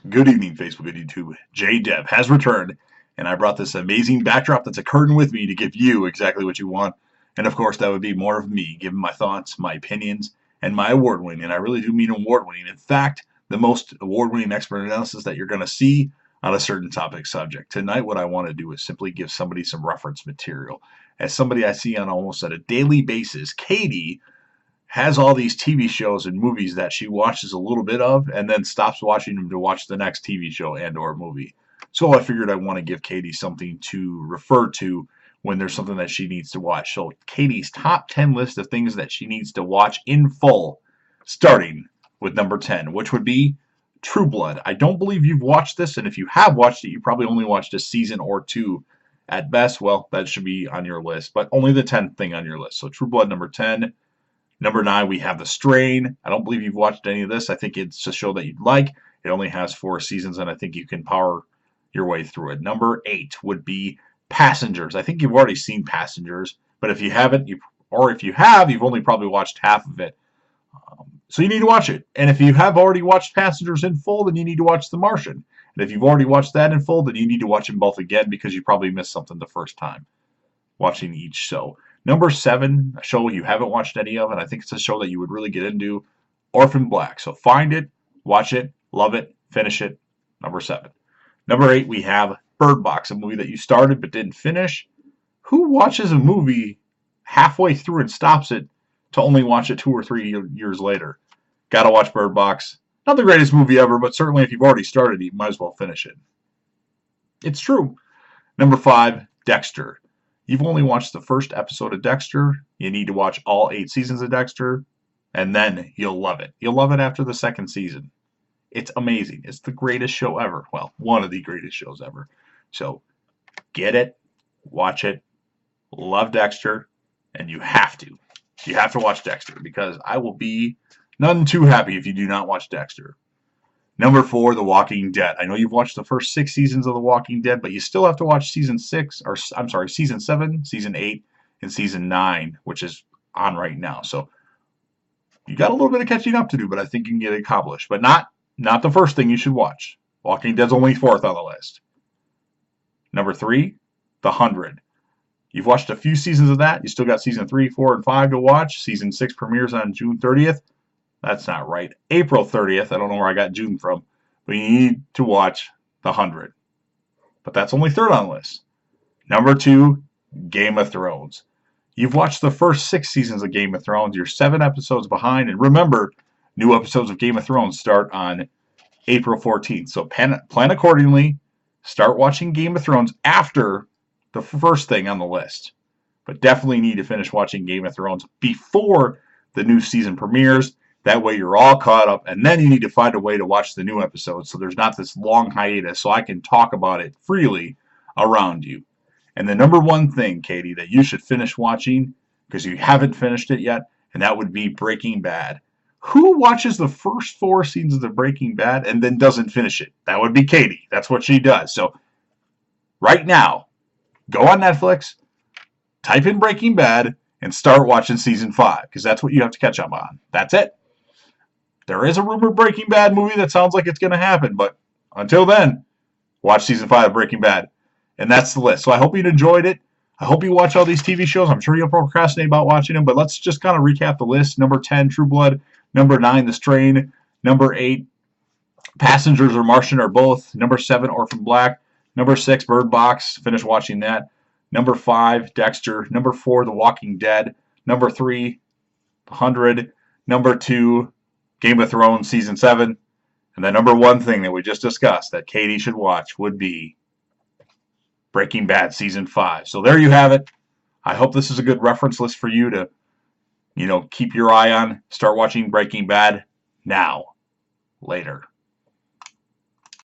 Good evening, Facebook and YouTube. J-Dev has returned, and I brought this amazing backdrop that's a curtain with me to give you exactly what you want. And of course, that would be more of me giving my thoughts, my opinions, and my award winning. And I really do mean award winning. In fact, the most award winning expert analysis that you're going to see on a certain topic subject. Tonight, what I want to do is simply give somebody some reference material. As somebody I see on almost at a daily basis, Katie has all these TV shows and movies that she watches a little bit of and then stops watching them to watch the next TV show and or movie. So I figured I want to give Katie something to refer to when there's something that she needs to watch. So Katie's top 10 list of things that she needs to watch in full, starting with number 10, which would be True Blood. I don't believe you've watched this, and if you have watched it, you probably only watched a season or two at best. Well, that should be on your list, but only the 10th thing on your list. So True Blood, number 10. Number 9, we have The Strain. I don't believe you've watched any of this. I think it's a show that you'd like. It only has 4 seasons, and I think you can power your way through it. Number 8 would be Passengers. I think you've already seen Passengers, but if you haven't, or if you have, you've only probably watched half of it. So you need to watch it. And if you have already watched Passengers in full, then you need to watch The Martian. And if you've already watched that in full, then you need to watch them both again because you probably missed something the first time watching each show. Number 7, a show you haven't watched any of, and I think it's a show that you would really get into, Orphan Black. So find it, watch it, love it, finish it. Number 7. Number 8, we have Bird Box, a movie that you started but didn't finish. Who watches a movie halfway through and stops it to only watch it 2 or 3 years later? Gotta watch Bird Box. Not the greatest movie ever, but certainly if you've already started it, you might as well finish it. It's true. Number 5, Dexter. You've only watched the first episode of Dexter. You need to watch all 8 seasons of Dexter, and then you'll love it. You'll love it after the second season. It's amazing. It's the greatest show ever. Well, one of the greatest shows ever. So get it, watch it, love Dexter, and you have to. You have to watch Dexter because I will be none too happy if you do not watch Dexter. Number 4, The Walking Dead. I know you've watched the first 6 seasons of The Walking Dead, but you still have to watch season 7, season 8, and season 9, which is on right now. So you got a little bit of catching up to do, but I think you can get it accomplished. But not the first thing you should watch. Walking Dead's only 4th on the list. Number 3, The 100. You've watched a few seasons of that. You still got season 3, 4, and 5 to watch. Season 6 premieres on June 30th. That's not right. April 30th. I don't know where I got June from. But you need to watch The 100. But that's only 3rd on the list. Number 2, Game of Thrones. You've watched the first 6 seasons of Game of Thrones. You're 7 episodes behind. And remember, new episodes of Game of Thrones start on April 14th. So plan accordingly. Start watching Game of Thrones after the first thing on the list. But definitely need to finish watching Game of Thrones before the new season premieres. That way you're all caught up, and then you need to find a way to watch the new episodes so there's not this long hiatus so I can talk about it freely around you. And the number 1 thing, Katie, that you should finish watching, because you haven't finished it yet, and that would be Breaking Bad. Who watches the first 4 seasons of Breaking Bad and then doesn't finish it? That would be Katie. That's what she does. So right now, go on Netflix, type in Breaking Bad, and start watching season 5, because that's what you have to catch up on. That's it. There is a rumored Breaking Bad movie that sounds like it's going to happen, but until then, watch season 5 of Breaking Bad. And that's the list. So I hope you enjoyed it. I hope you watch all these TV shows. I'm sure you'll procrastinate about watching them, but let's just kind of recap the list. Number 10, True Blood. Number 9, The Strain. Number 8, Passengers or Martian or both. Number 7, Orphan Black. Number 6, Bird Box. Finish watching that. Number 5, Dexter. Number 4, The Walking Dead. Number 3, 100. Number 2, Game of Thrones Season 7. And the number 1 thing that we just discussed that Katie should watch would be Breaking Bad Season 5. So there you have it. I hope this is a good reference list for you to, keep your eye on. Start watching Breaking Bad now. Later.